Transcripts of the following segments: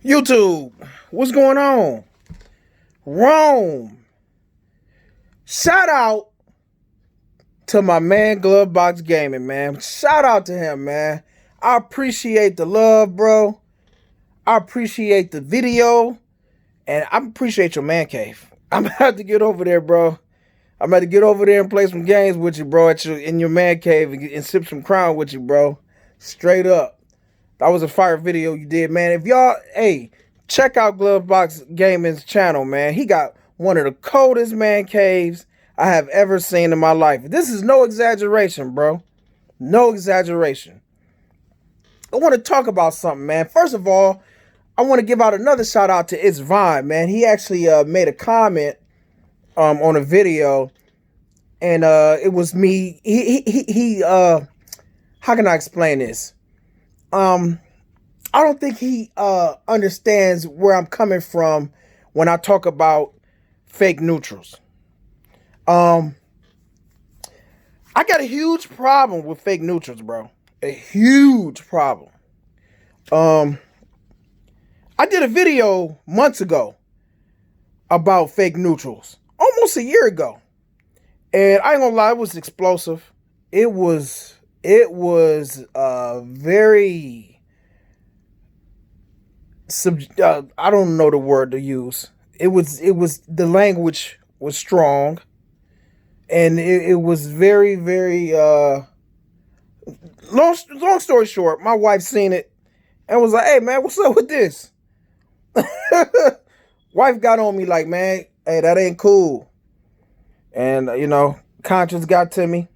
YouTube, what's going on? Rome. Shout out to my man Glovebox Gaming, man. Shout out to him, man. I appreciate the love, bro. I appreciate the video. And I appreciate your man cave. I'm about to get over there, bro. I'm about to get over there and play some games with you, bro, in your man cave and sip some Crown with you, bro. Straight up. That was a fire video you did, man. If y'all, hey, check out Glovebox Gaming's channel, man. He got one of the coldest man caves I have ever seen in my life. This is no exaggeration, bro. No exaggeration. I want to talk about something, man. First of all, I want to give out another shout out to It's Vine, man. He actually made a comment on a video, and it was me. He how can I explain this? I don't think he understands where I'm coming from when I talk about fake neutrals. I got a huge problem with fake neutrals, bro. A huge problem. I did a video months ago about fake neutrals, almost a year ago. And I ain't gonna lie, it was explosive. It was very I don't know the word to use. It was the language was strong, and it was very long story short, my wife seen it and was like, "Hey man, what's up with this?" Wife got on me like, "Man, hey, that ain't cool." And conscience got to me.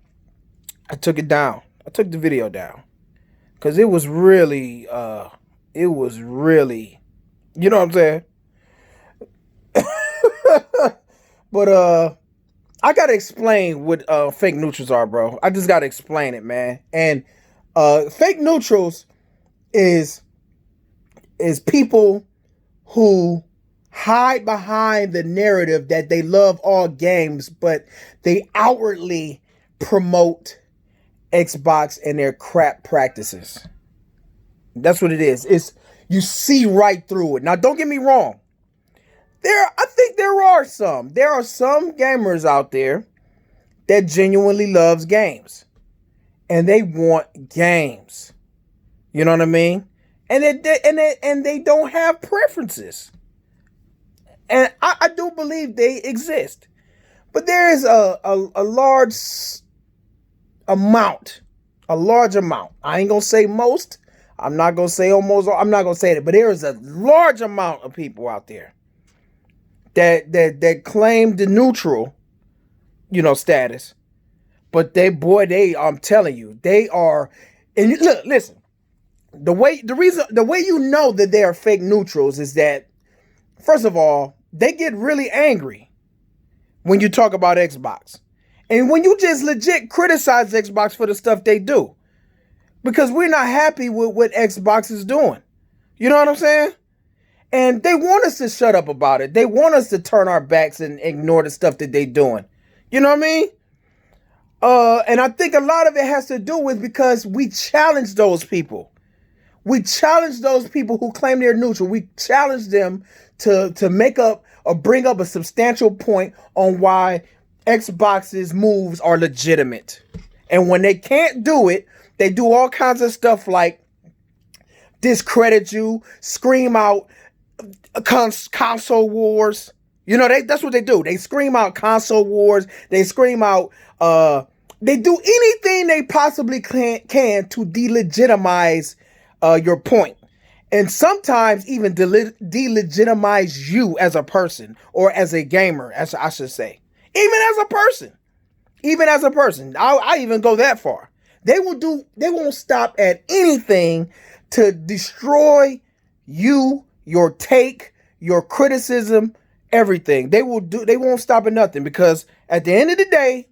I took it down. I took the video down because it was really, you know what I'm saying? But I gotta explain what fake neutrals are, bro. I just gotta explain it, man. And fake neutrals is people who hide behind the narrative that they love all games, but they outwardly promote Xbox and their crap practices. That's what it is. You see right through it. Now, don't get me wrong. I think there are some gamers out there that genuinely loves games, and they want games. You know what I mean? And they don't have preferences. And I do believe they exist. But there is a large amount. I ain't going to say most. I'm not going to say almost. I'm not going to say that. But there is a large amount of people out there that claim the neutral, status. But I'm telling you, they are. And look, listen. The way you know that they are fake neutrals is that, first of all, they get really angry when you talk about Xbox. And when you just legit criticize Xbox for the stuff they do. Because we're not happy with what Xbox is doing. You know what I'm saying? And they want us to shut up about it. They want us to turn our backs and ignore the stuff that they're doing. You know what I mean? And I think a lot of it has to do with because we challenge those people. We challenge those people who claim they're neutral. We challenge them to make up or bring up a substantial point on why Xbox's moves are legitimate. And when they can't do it, they do all kinds of stuff like discredit you, scream out console wars. That's what they do. They scream out console wars. They scream out, they do anything they possibly can to delegitimize your point. And sometimes even delegitimize you as a person or as a gamer, as I should say. Even as a person. I even go that far. They won't stop at anything to destroy you, your take, your criticism, everything. They won't stop at nothing because at the end of the day,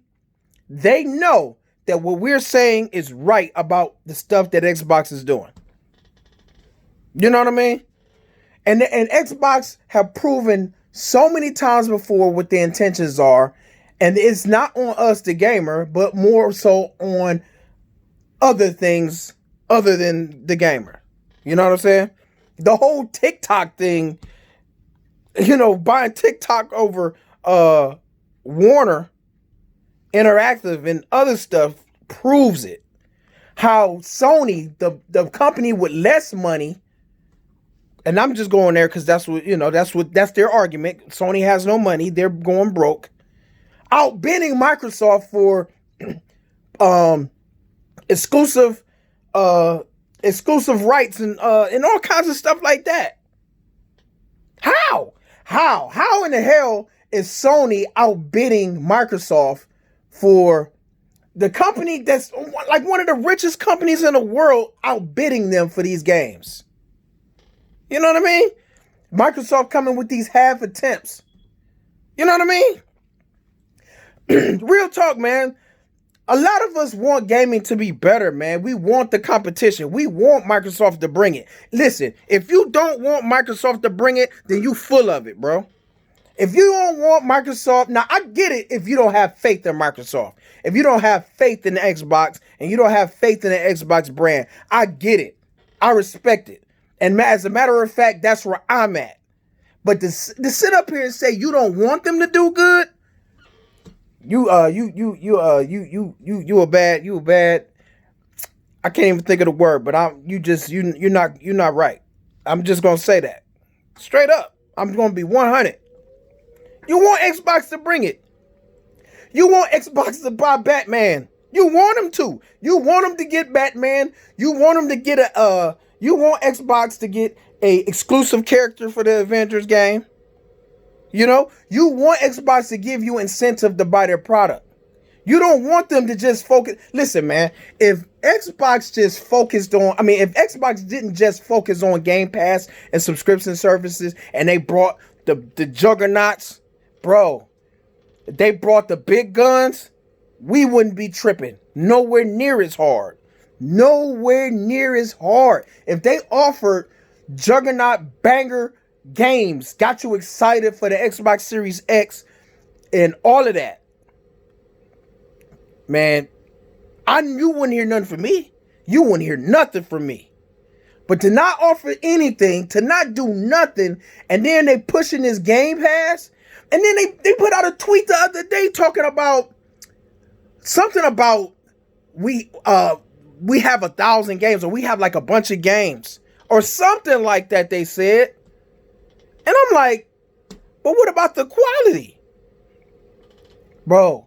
they know that what we're saying is right about the stuff that Xbox is doing. You know what I mean? And Xbox have proven so many times before what their intentions are. And it's not on us, the gamer, but more so on other things other than the gamer. You know what I'm saying? The whole TikTok thing, buying TikTok over Warner Interactive and other stuff proves it. How Sony, the company with less money, and I'm just going there because that's their argument. Sony has no money, they're going broke, outbidding Microsoft for exclusive rights and all kinds of stuff like that. How in the hell is Sony outbidding Microsoft for the company that's like one of the richest companies in the world, outbidding them for these games? You know what I mean? Microsoft coming with these half attempts. You know what I mean? Real talk, man. A lot of us want gaming to be better, man. We want the competition. We want Microsoft to bring it. Listen, if you don't want Microsoft to bring it, then you full of it, bro. If you don't want Microsoft, now I get it if you don't have faith in Microsoft. If you don't have faith in the Xbox and you don't have faith in the Xbox brand, I get it. I respect it. And as a matter of fact, that's where I'm at. But to sit up here and say you don't want them to do good, you a bad. I can't even think of the word, but you're not right. I'm just gonna say that straight up. I'm gonna be 100. You want Xbox to bring it. You want Xbox to buy Batman. You want them to. You want them to get Batman. You want them to get you want Xbox to get a exclusive character for the Avengers game. You want Xbox to give you incentive to buy their product. You don't want them to just focus. Listen, man, if Xbox didn't just focus on Game Pass and subscription services and they brought the juggernauts, bro, they brought the big guns, we wouldn't be tripping. Nowhere near as hard. Nowhere near as hard. If they offered juggernaut banger games, got you excited for the Xbox Series X and all of that, man, you wouldn't hear nothing from me. You wouldn't hear nothing from me. But to not offer anything, to not do nothing, and then they pushing this Game Pass, and then they put out a tweet the other day talking about something about we have 1,000 games, or we have like a bunch of games or something like that, they said. And I'm like, but what about the quality? Bro,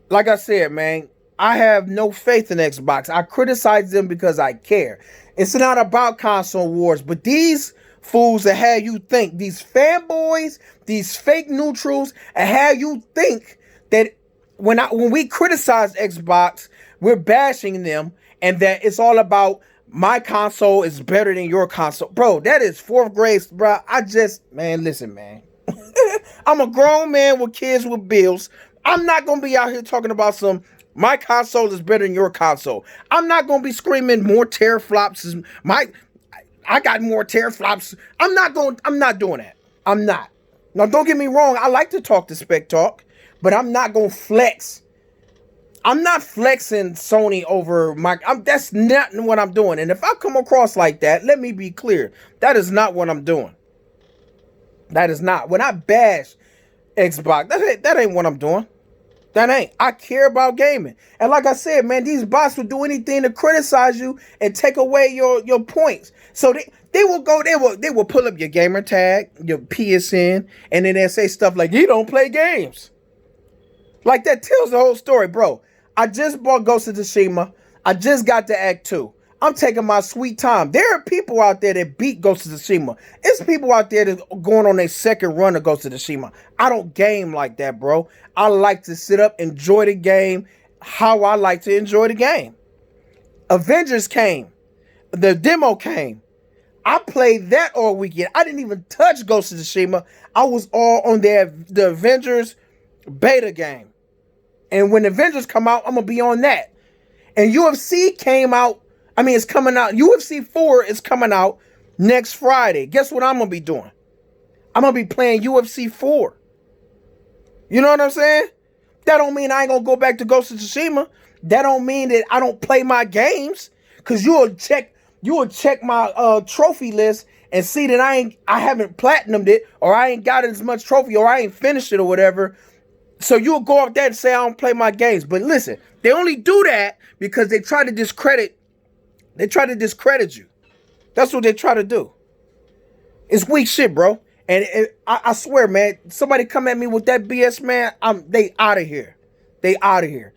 like I said, man, I have no faith in Xbox. I criticize them because I care. It's not about console wars, but these fools that have you think, these fanboys, these fake neutrals, and have you think that when we criticize Xbox, we're bashing them and that it's all about my console is better than your console. Bro, that is fourth grade, bro. Listen, man. I'm a grown man with kids with bills. I'm not going to be out here talking about my console is better than your console. I'm not going to be screaming more teraflops. I got more teraflops. I'm not doing that. I'm not. Now, don't get me wrong. I like to talk to Spec Talk, but I'm not going to flex. I'm not flexing Sony over that's not what I'm doing. And if I come across like that, let me be clear. That is not what I'm doing. That is not. When I bash Xbox, that ain't what I'm doing. That ain't. I care about gaming. And like I said, man, these bots will do anything to criticize you and take away your points. So they will pull up your gamer tag, your PSN, and then they'll say stuff like, you don't play games. Like, that tells the whole story, bro. I just bought Ghost of Tsushima. I just got to Act 2. I'm taking my sweet time. There are people out there that beat Ghost of Tsushima. It's people out there that going on their second run of Ghost of Tsushima. I don't game like that, bro. I like to sit up, enjoy the game how I like to enjoy the game. Avengers came. The demo came. I played that all weekend. I didn't even touch Ghost of Tsushima. I was all on the Avengers beta game. And when Avengers come out, I'm going to be on that. And UFC came out. It's coming out. UFC 4 is coming out next Friday. Guess what I'm going to be doing? I'm going to be playing UFC 4. You know what I'm saying? That don't mean I ain't going to go back to Ghost of Tsushima. That don't mean that I don't play my games. Because you'll check You will check my trophy list and see that I haven't platinumed it, or I ain't got as much trophy, or I ain't finished it or whatever. So you'll go off that and say I don't play my games. But listen, they only do that because they try to discredit you. That's what they try to do. It's weak shit, bro. And I swear, man, somebody come at me with that BS, man, they out of here. They out of here.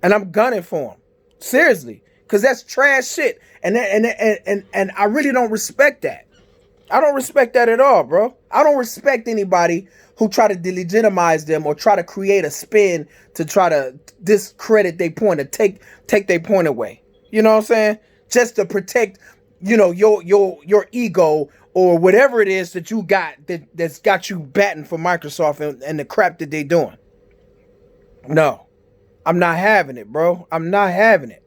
And I'm gunning for them. Seriously. Because that's trash shit. And I really don't respect that. I don't respect that at all, bro. I don't respect anybody who try to delegitimize them or try to create a spin to try to discredit their point or take their point away. You know what I'm saying? Just to protect, your ego or whatever it is that you got that's got you batting for Microsoft and the crap that they doing. No, I'm not having it, bro. I'm not having it.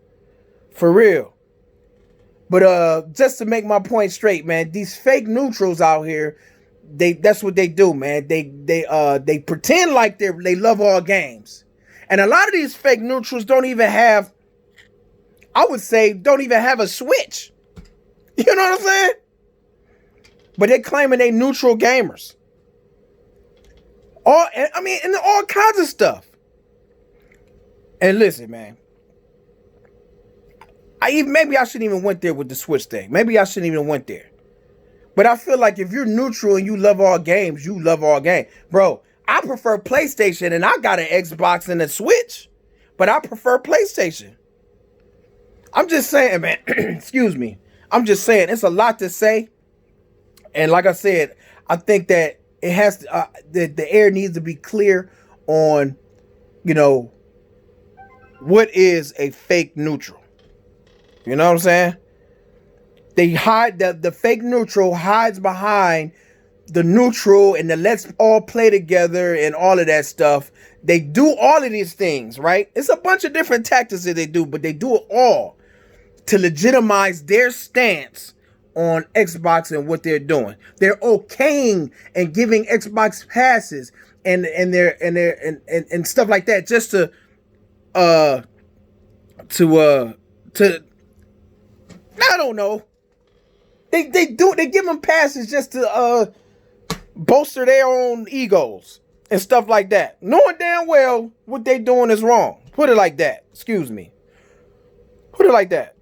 For real. But just to make my point straight, man, these fake neutrals out here, that's what they do, man. They pretend like they love all games. And a lot of these fake neutrals don't even have a switch. You know what I'm saying? But they're claiming they neutral gamers. And all kinds of stuff. And listen, man. Maybe I shouldn't even went there with the Switch thing. Maybe I shouldn't even went there. But I feel like if you're neutral and you love all games, you love all games. Bro, I prefer PlayStation, and I got an Xbox and a Switch. But I prefer PlayStation. I'm just saying, man. Excuse me. I'm just saying, it's a lot to say. And like I said, I think that it has to, the air needs to be clear on, what is a fake neutral. You know what I'm saying? They hide the fake neutral hides behind the neutral and the let's all play together and all of that stuff. They do all of these things, right? It's a bunch of different tactics that they do, but they do it all to legitimize their stance on Xbox and what they're doing. They're okaying and giving Xbox passes and stuff like that just to I don't know. They give them passes just to bolster their own egos and stuff like that, knowing damn well what they doing is wrong. Put it like that. Excuse me. Put it like that.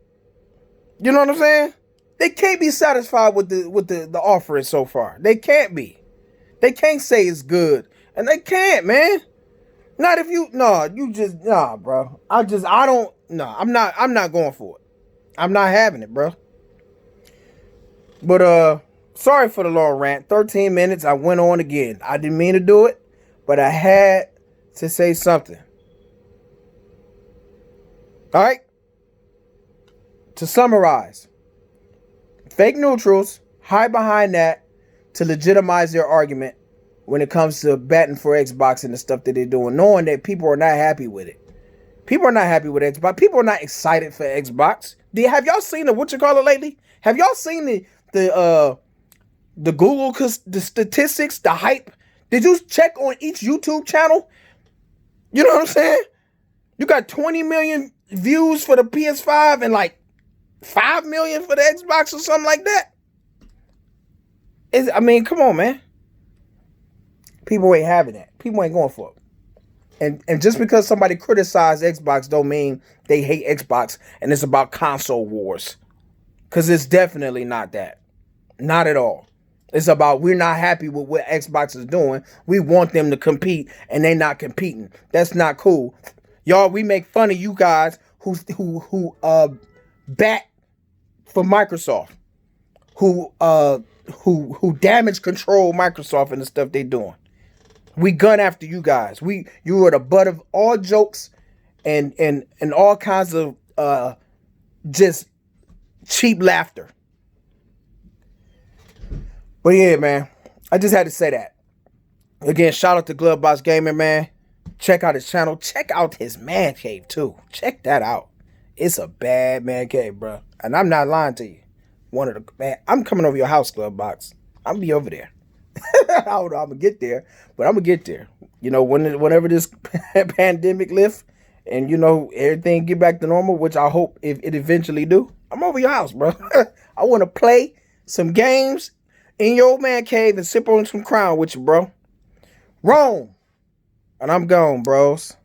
You know what I'm saying? They can't be satisfied with the offering so far. They can't be. They can't say it's good, and they can't, man. Not if you bro. I'm not going for it. I'm not having it, bro. But sorry for the long rant. 13 minutes. I went on again. I didn't mean to do it, but I had to say something. All right. To summarize, fake neutrals hide behind that to legitimize their argument when it comes to batting for Xbox and the stuff that they're doing, knowing that people are not happy with it. People are not happy with Xbox. People are not excited for Xbox. Have y'all seen the lately? Have y'all seen the Google the statistics, the hype? Did you check on each YouTube channel? You know what I'm saying? You got 20 million views for the PS5 and like 5 million for the Xbox or something like that. Come on, man. People ain't having that. People ain't going for it. And just because somebody criticized Xbox don't mean they hate Xbox and it's about console wars. Because it's definitely not that. Not at all. It's about we're not happy with what Xbox is doing. We want them to compete and they're not competing. That's not cool. Y'all, we make fun of you guys who bat for Microsoft. Who damage control Microsoft and the stuff they're doing. We gun after you guys. You are the butt of all jokes and all kinds of just cheap laughter. But yeah, man, I just had to say that. Again, shout out to Glovebox Gaming, man. Check out his channel. Check out his man cave too. Check that out. It's a bad man cave, bro. And I'm not lying to you. I'm coming over your house, Glovebox. I'm gonna be over there. I don't know I'm gonna get there, but I'm gonna get there. Whenever this pandemic lifts and you know everything get back to normal, which I hope if it eventually do, I'm over your house, bro. I want to play some games in your old man cave and sip on some Crown with you, bro. Rome, and I'm gone, bros.